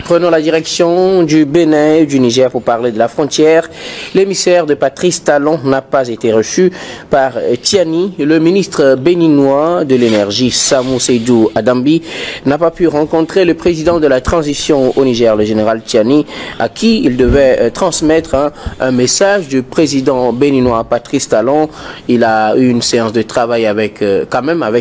Prenons la direction du Bénin et du Niger pour parler de la frontière. L'émissaire de Patrice Talon n'a pas été reçu par Tiani. Le ministre béninois de l'énergie, Samou Seydou Adambi, n'a pas pu rencontrer le président de la transition au Niger, le général Tiani, à qui il devait transmettre un message du président béninois Patrice Talon. Il a eu une séance de travail avec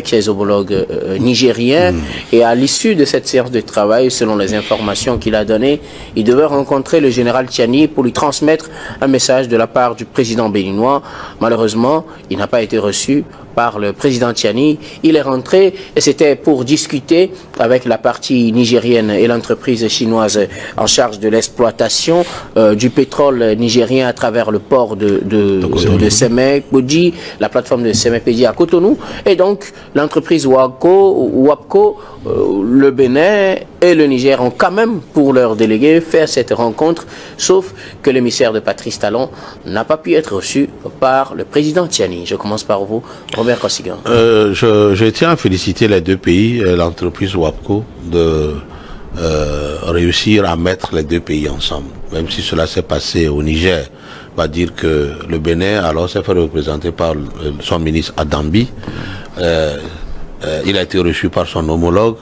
ses homologues nigériens et à l'issue de cette séance de travail, selon les informations qu'il a données, il devait rencontrer le général Tiani pour lui transmettre un message de la part du président béninois. Malheureusement, il n'a pas été reçu par le président Tiani. Il est rentré et c'était pour discuter avec la partie nigérienne et l'entreprise chinoise en charge de l'exploitation du pétrole nigérien à travers le port de Sémé-Pédi, la plateforme de Sémé-Pédi à Cotonou, et donc l'entreprise WAPCO, le Bénin et le Niger ont quand même pour leurs délégués fait cette rencontre, sauf que l'émissaire de Patrice Talon n'a pas pu être reçu par le président Tiani. Je commence par vous, Robert Kossigan. Je tiens à féliciter les deux pays, l'entreprise WAPCO, de réussir à mettre les deux pays ensemble. Même si cela s'est passé au Niger, on va dire que le Bénin alors s'est fait représenter par son ministre Adambi. Il a été reçu par son homologue.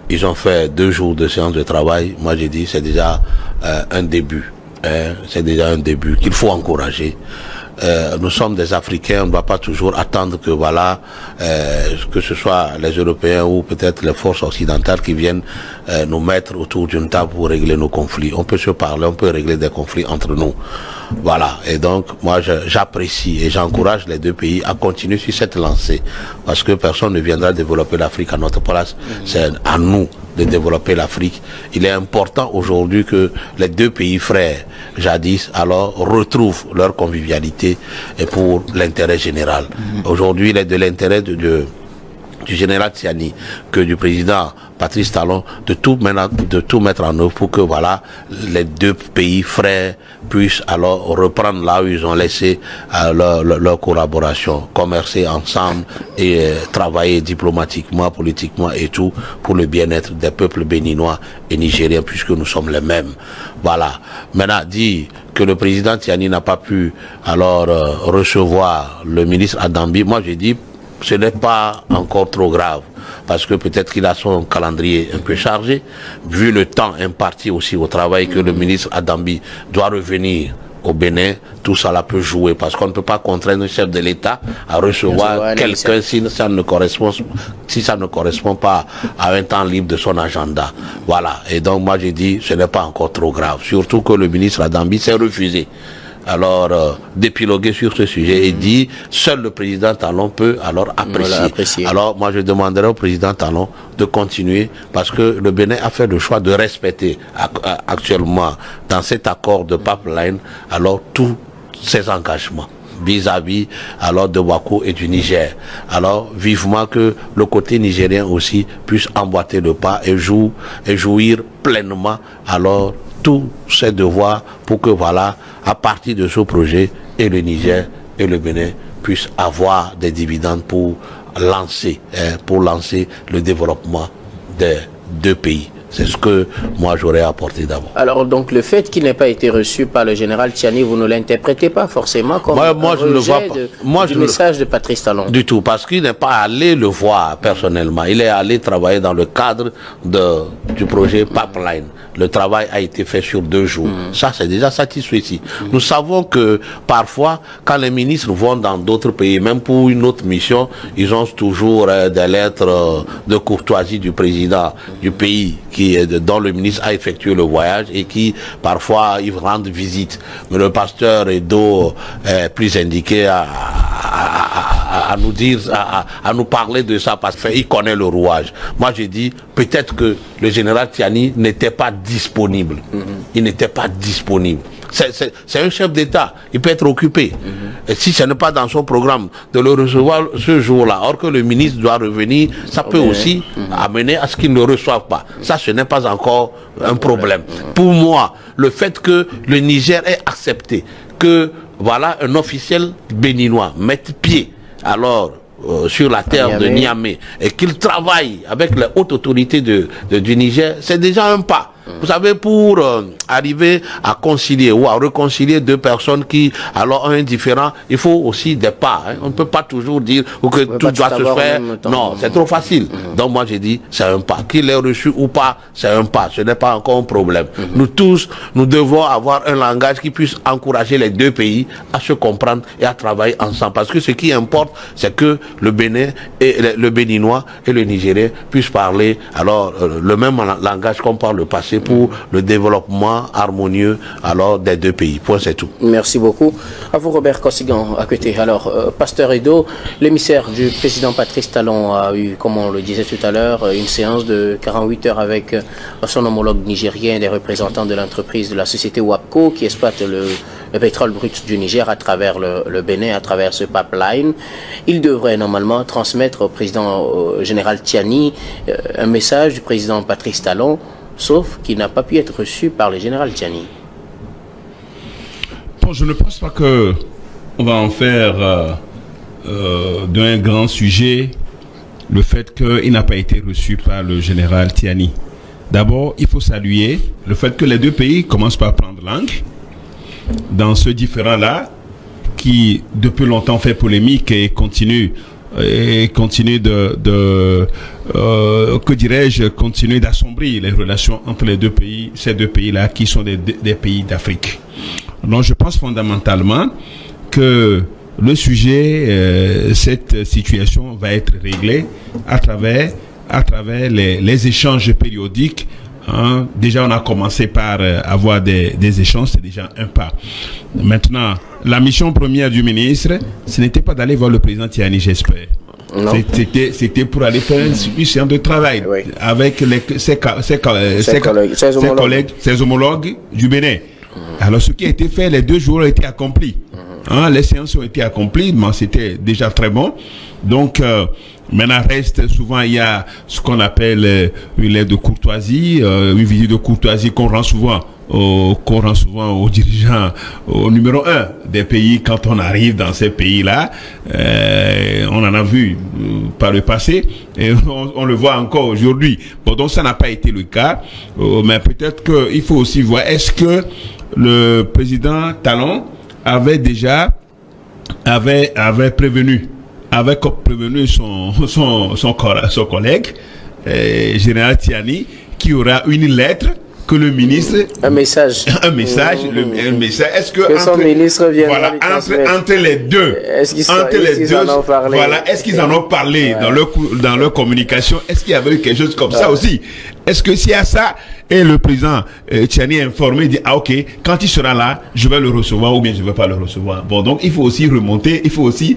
Ils ont fait 2 jours de séance de travail. Moi, j'ai dit c'est déjà un début. C'est déjà un début qu'il faut encourager. Nous sommes des Africains, on ne doit pas toujours attendre que voilà, que ce soit les Européens ou peut-être les forces occidentales qui viennent nous mettre autour d'une table pour régler nos conflits. On peut se parler, on peut régler des conflits entre nous. Voilà. Et donc, moi, j'apprécie et j'encourage les deux pays à continuer sur cette lancée, parce que personne ne viendra développer l'Afrique à notre place. C'est à nous de développer l'Afrique. Il est important aujourd'hui que les deux pays frères, jadis, alors retrouvent leur convivialité et pour l'intérêt général. Aujourd'hui, il est de l'intérêt du général Tiani que du président Patrice Talon de tout mettre en œuvre pour que voilà les deux pays frères puissent alors reprendre là où ils ont laissé leur collaboration, commercer ensemble et travailler diplomatiquement, politiquement et tout pour le bien-être des peuples béninois et nigériens puisque nous sommes les mêmes. Voilà. Maintenant, dit que le président Tiani n'a pas pu alors recevoir le ministre Adambi, moi j'ai dit ce n'est pas encore trop grave, parce que peut-être qu'il a son calendrier un peu chargé, vu le temps imparti aussi au travail que le ministre Adambi doit revenir au Bénin, tout ça là peut jouer, parce qu'on ne peut pas contraindre un chef de l'État à recevoir quelqu'un si ça ne correspond pas à un temps libre de son agenda. Voilà, et donc moi j'ai dit ce n'est pas encore trop grave, surtout que le ministre Adambi s'est refusé alors d'épiloguer sur ce sujet et dit seul le président Talon peut alors apprécier. Alors moi je demanderai au président Talon de continuer, parce que le Bénin a fait le choix de respecter actuellement dans cet accord de pipeline alors tous ses engagements vis-à-vis alors de WAPCO et du Niger. Alors vivement que le côté nigérien aussi puisse emboîter le pas et jouir pleinement alors tous ses devoirs pour que voilà, à partir de ce projet, et le Niger et le Bénin puissent avoir des dividendes pour lancer le développement des deux pays. C'est ce que moi j'aurais apporté d'abord. Alors donc le fait qu'il n'ait pas été reçu par le général Tiani, vous ne l'interprétez pas forcément comme moi, je ne le vois pas. Du message de Patrice Talon? Du tout, parce qu'il n'est pas allé le voir personnellement. Il est allé travailler dans le cadre du projet Pipeline. Le travail a été fait sur 2 jours. Ça, c'est déjà satisfait ici. Nous savons que parfois, quand les ministres vont dans d'autres pays, même pour une autre mission, ils ont toujours des lettres de courtoisie du président du pays dont le ministre a effectué le voyage et qui, parfois, ils rendent visite. Mais le pasteur Edo est plus indiqué à nous dire, à nous parler de ça parce qu'il connaît le rouage. Moi, j'ai dit, peut-être que le général Tiani n'était pas disponible. Il n'était pas disponible. C'est un chef d'État, il peut être occupé. Et si ce n'est pas dans son programme de le recevoir ce jour-là, or que le ministre doit revenir, ça peut aussi amener à ce qu'il ne le reçoive pas. Ça, ce n'est pas encore un problème. Pour moi, le fait que le Niger ait accepté que voilà un officiel béninois mette pied alors sur la terre de Niamey et qu'il travaille avec les hautes autorités du Niger, c'est déjà un pas. Vous savez, pour arriver à concilier ou à réconcilier deux personnes qui alors ont un différent, il faut aussi des pas. Hein. On ne peut pas toujours dire que tout doit se faire. Non, c'est trop facile. Donc moi j'ai dit, c'est un pas. Qu'il ait reçu ou pas, c'est un pas. Ce n'est pas encore un problème. Nous tous, nous devons avoir un langage qui puisse encourager les deux pays à se comprendre et à travailler ensemble. Parce que ce qui importe, c'est que le Bénin et le Béninois et le Nigérien puissent parler alors le même langage comme par le passé pour le développement harmonieux alors des deux pays. Point, c'est tout. Merci beaucoup. À vous, Robert Kossigan, à côté. Alors, Pasteur Edo, l'émissaire du président Patrice Talon a eu, comme on le disait tout à l'heure, une séance de 48 heures avec son homologue nigérien, des représentants de l'entreprise de la société WAPCO qui exploite le pétrole brut du Niger à travers le Bénin, à travers ce pipeline. Il devrait normalement transmettre au président général Tiani un message du président Patrice Talon, sauf qu'il n'a pas pu être reçu par le général Tiani. Bon, je ne pense pas que on va en faire d'un grand sujet le fait qu'il n'a pas été reçu par le général Tiani. D'abord, il faut saluer le fait que les deux pays commencent par prendre langue dans ce différend-là qui depuis longtemps fait polémique et continue que dirais-je, continuer d'assombrir les relations entre les deux pays, ces deux pays-là qui sont des pays d'Afrique. Donc je pense fondamentalement que le sujet, cette situation va être réglée à travers les échanges périodiques. Hein. Déjà on a commencé par avoir des échanges, c'est déjà un pas. Maintenant, la mission première du ministre, ce n'était pas d'aller voir le président Tiani, j'espère. C'était pour aller faire une séance de travail avec ses homologues du Bénin. Alors ce qui a été fait, les 2 jours ont été accomplis. Hein, les séances ont été accomplies, mais c'était déjà très bon. Donc maintenant reste souvent il y a ce qu'on appelle une lettre de courtoisie, une visite de courtoisie qu'on rend souvent aux dirigeants, au numéro 1 des pays quand on arrive dans ces pays-là. On en a vu par le passé et on le voit encore aujourd'hui. Bon, donc ça n'a pas été le cas, mais peut-être qu'il faut aussi voir, est-ce que le président Talon avait prévenu son collègue général Tiani qu'il y aura une lettre que le ministre un message. Est-ce que son ministre viendra entre les deux est-ce qu'ils en ont parlé dans leur communication? Est-ce qu'il y avait eu quelque chose comme ça aussi? Est-ce que s'il y a ça et le président Tiani est informé, il dit ah ok, quand il sera là je vais le recevoir ou bien je ne vais pas le recevoir. Bon, donc il faut aussi remonter, il faut aussi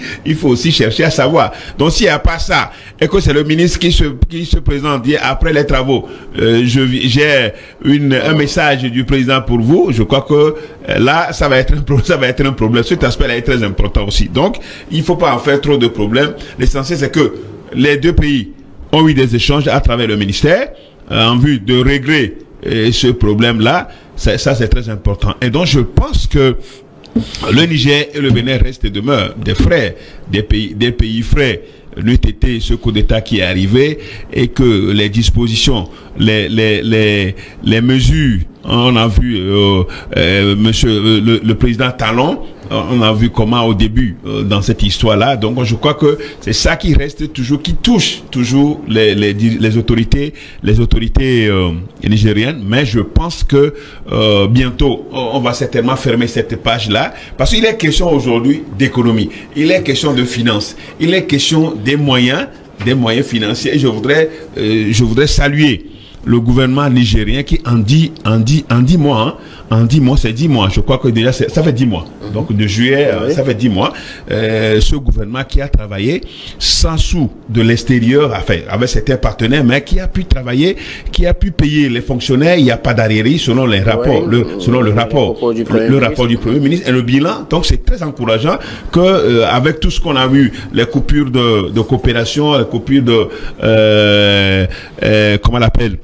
chercher à savoir. Donc s'il n'y a pas ça et que c'est le ministre qui se présente, dit après les travaux j'ai un message du président pour vous, je crois que là ça va être un problème. Cet aspect-là est très important aussi. Donc il ne faut pas en faire trop de problèmes. L'essentiel c'est que les deux pays ont eu des échanges à travers le ministère en vue de régler ce problème-là. Ça c'est très important. Et donc je pense que le Niger et le Bénin restent et demeurent des frères, des pays frères. N'eût été ce coup d'État qui est arrivé et que les dispositions, les mesures, on a vu le président Talon, on a vu comment au début dans cette histoire-là. Donc je crois que c'est ça qui reste toujours, qui touche toujours les autorités nigériennes. Mais je pense que bientôt on va certainement fermer cette page-là parce qu'il est question aujourd'hui d'économie, il est question de finances, il est question des moyens financiers. Et je voudrais saluer le gouvernement nigérien qui en 10 mois, c'est 10 mois, je crois que déjà ça fait 10 mois, donc de juillet, ça fait 10 mois, ce gouvernement qui a travaillé sans sous de l'extérieur, enfin, avec certains partenaires, mais qui a pu travailler, qui a pu payer les fonctionnaires, il n'y a pas d'arriérie selon les rapports, selon le rapport du Premier ministre et le bilan. Donc c'est très encourageant que avec tout ce qu'on a vu, les coupures de coopération, les coupures comment on l'appelle,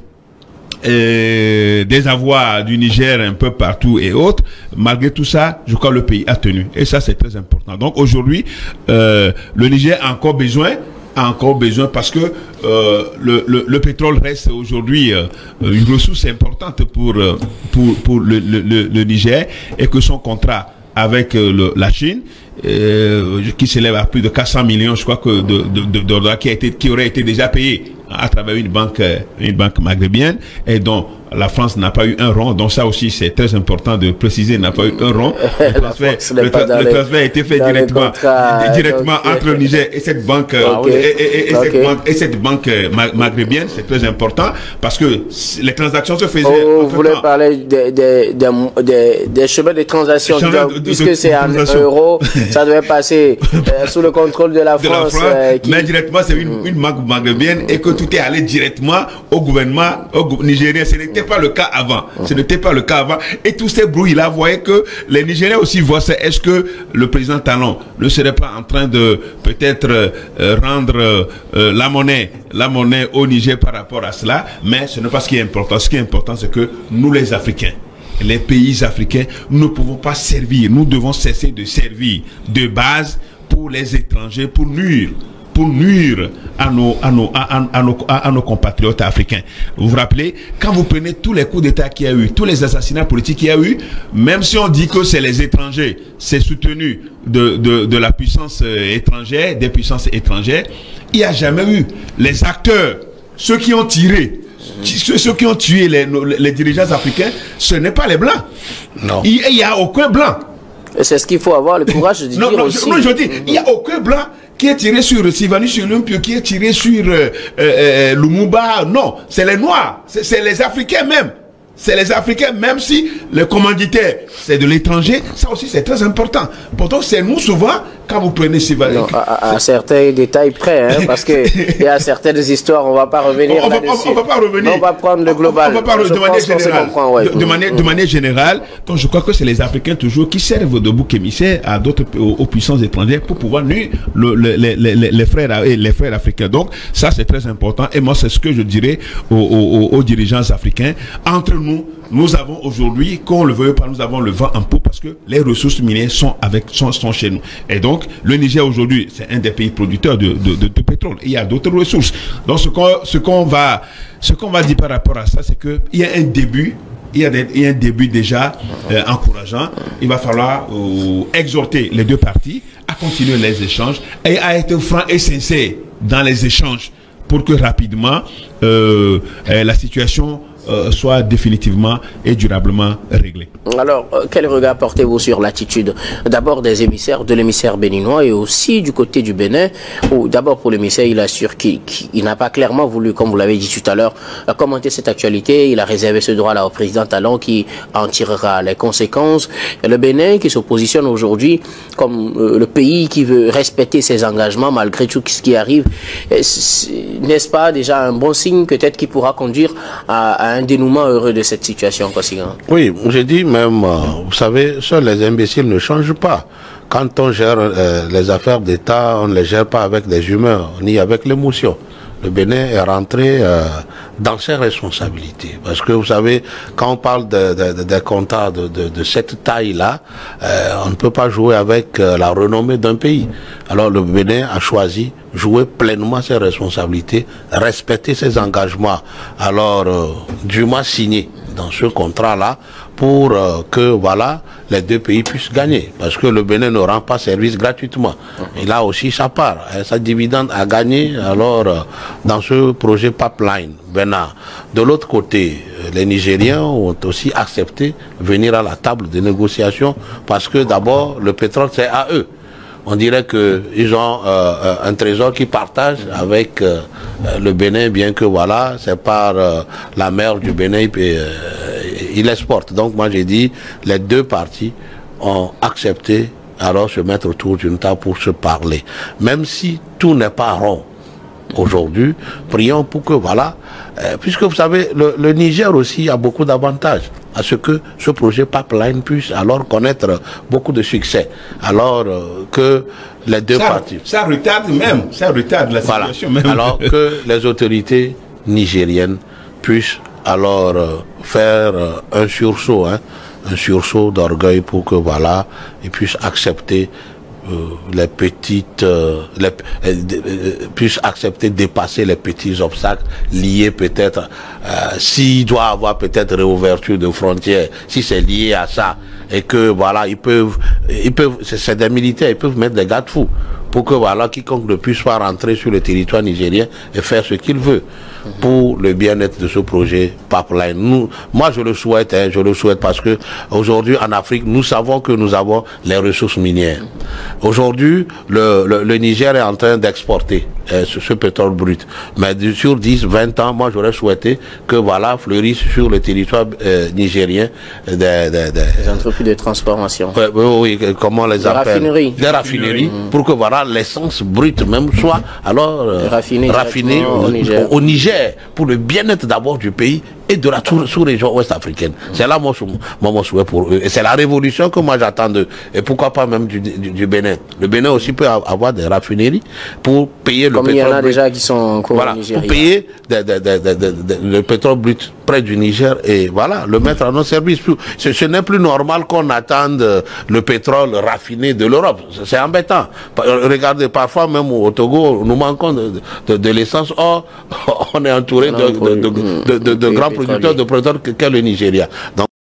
des avoirs du Niger un peu partout et autres, malgré tout ça, je crois que le pays a tenu. Et ça, c'est très important. Donc aujourd'hui, le Niger a encore besoin a encore besoin parce que le pétrole reste aujourd'hui une ressource importante pour le Niger, et que son contrat avec la Chine, qui s'élève à plus de 400 millions, je crois, que de dollars qui aurait été déjà payé à travers une banque maghrébienne, et dont la France n'a pas eu un rond. Donc ça aussi, c'est très important de préciser, n'a pas eu un rond. Le transfert a été fait directement entre le Niger et cette banque cette banque maghrébienne. C'est très important parce que les transactions se faisaient. Vous voulez parler des chemins de transaction, puisque c'est en euros, ça devait passer sous le contrôle de la France. Mais directement, c'est une banque maghrébienne, et que tout est allé directement au gouvernement nigérien. Ce n'était pas le cas avant. Ce n'était pas le cas avant. Et tous ces bruits-là, vous voyez que les Nigériens aussi voient ça. Est-ce que le président Talon ne serait pas en train de peut-être rendre la monnaie au Niger par rapport à cela? Mais ce n'est pas ce qui est important. Ce qui est important, c'est que nous, les Africains, les pays africains, nous ne pouvons pas servir. Nous devons cesser de servir de base pour les étrangers, pour nuire à nos compatriotes africains. Vous vous rappelez, quand vous prenez tous les coups d'État qu'il y a eu, tous les assassinats politiques qu'il y a eu, même si on dit que c'est les étrangers, c'est soutenu de la puissance étrangère, des puissances étrangères, il n'y a jamais eu les acteurs, ceux qui ont tiré, ceux qui ont tué les dirigeants africains, ce n'est pas les Blancs. Non. Il n'y a aucun Blanc. C'est ce qu'il faut avoir le courage de dire aussi. Non, je dis, il n'y a aucun Blanc qui est tiré sur Sylvanus Olympio, qui est tiré sur Lumumba. Non, c'est les Noirs, c'est les Africains même. C'est les Africains, même si le commanditaire, c'est de l'étranger, ça aussi c'est très important. Pourtant, c'est nous souvent, quand vous prenez Sylvanus... À certains détails près, hein, parce qu'il y a certaines histoires, on ne va pas revenir là-dessus. On va pas revenir. On va prendre le global. On va pas de manière générale. Donc je crois que c'est les Africains toujours qui servent de bouc émissaire à d'autres, aux puissances étrangères pour pouvoir nuire les frères africains. Donc ça c'est très important. Et moi c'est ce que je dirais aux dirigeants africains. Entre nous avons aujourd'hui, qu'on le veuille pas, nous avons le vent en poupe parce que les ressources minières sont chez nous. Et donc, le Niger aujourd'hui, c'est un des pays producteurs de pétrole. Et il y a d'autres ressources. Donc, ce qu'on va dire par rapport à ça, c'est qu'il y a un début. Il y a un début déjà encourageant. Il va falloir exhorter les deux parties à continuer les échanges et à être franc et sincère dans les échanges pour que rapidement la situation soit définitivement et durablement réglé. Alors, quel regard portez-vous sur l'attitude d'abord des émissaires, de l'émissaire béninois et aussi du côté du Bénin, où d'abord pour l'émissaire, il assure qu'il n'a pas clairement voulu, comme vous l'avez dit tout à l'heure, commenter cette actualité. Il a réservé ce droit-là au président Talon qui en tirera les conséquences. Et le Bénin qui se positionne aujourd'hui comme le pays qui veut respecter ses engagements malgré tout ce qui arrive. N'est-ce pas déjà un bon signe peut-être qui pourra conduire à un dénouement heureux de cette situation, Kosigan? Oui, j'ai dit même, vous savez, seuls les imbéciles ne changent pas. Quand on gère les affaires d'État, on ne les gère pas avec des humeurs, ni avec l'émotion. Le Bénin est rentré dans ses responsabilités. Parce que vous savez, quand on parle des contrats de cette taille-là, on ne peut pas jouer avec la renommée d'un pays. Alors le Bénin a choisi jouer pleinement ses responsabilités, respecter ses engagements. Alors, dûment signé dans ce contrat-là pour que voilà les deux pays puissent gagner. Parce que le Bénin ne rend pas service gratuitement. Il a aussi sa part, sa dividende à gagner alors dans ce projet pipeline Bénin. De l'autre côté, les Nigériens ont aussi accepté venir à la table de négociation parce que d'abord le pétrole c'est à eux. On dirait qu'ils ont un trésor qu'ils partagent avec le Bénin, bien que voilà, c'est par la mer du Bénin, ils l'exportent. Donc moi j'ai dit, les deux parties ont accepté alors se mettre autour d'une table pour se parler. Même si tout n'est pas rond aujourd'hui, prions pour que voilà, puisque vous savez, le Niger aussi a beaucoup d'avantages à ce que ce projet pipeline puisse alors connaître beaucoup de succès. Alors que les deux parties... Ça retarde la situation même. Alors que les autorités nigériennes puissent alors faire un sursaut d'orgueil pour que voilà, ils puissent accepter les petites puissent accepter de dépasser les petits obstacles liés peut-être s'il doit avoir peut-être réouverture de frontières, si c'est lié à ça, et que voilà, ils peuvent c'est des militaires, ils peuvent mettre des garde-fous pour que voilà, quiconque ne puisse pas rentrer sur le territoire nigérien et faire ce qu'il veut pour le bien-être de ce projet pipeline. Moi je le souhaite, parce que aujourd'hui en Afrique, nous savons que nous avons les ressources minières. Aujourd'hui, le Niger est en train d'exporter ce pétrole brut. Mais sur 10, 20 ans, moi j'aurais souhaité que voilà, fleurissent sur le territoire nigérien des entreprises de transformation. Oui, comment les appelle? Des raffineries. Pour que voilà, l'essence brute même soit alors raffinée au Niger, pour le bien-être d'abord du pays et de la sous-région ouest-africaine. C'est là mon souhait pour eux. Et c'est la révolution que moi j'attends d'eux. Et pourquoi pas même du Bénin. Le Bénin aussi peut avoir des raffineries pour payer le pétrole. Comme il y en a déjà qui sont voilà, au Nigeria. Pour payer le pétrole brut près du Niger et voilà, le mettre à nos services. Ce n'est plus normal qu'on attende le pétrole raffiné de l'Europe. C'est embêtant. Regardez, parfois même au Togo, nous manquons de l'essence. Or, on est entouré de grands producteurs de pétrole qu'est le Nigeria. Donc,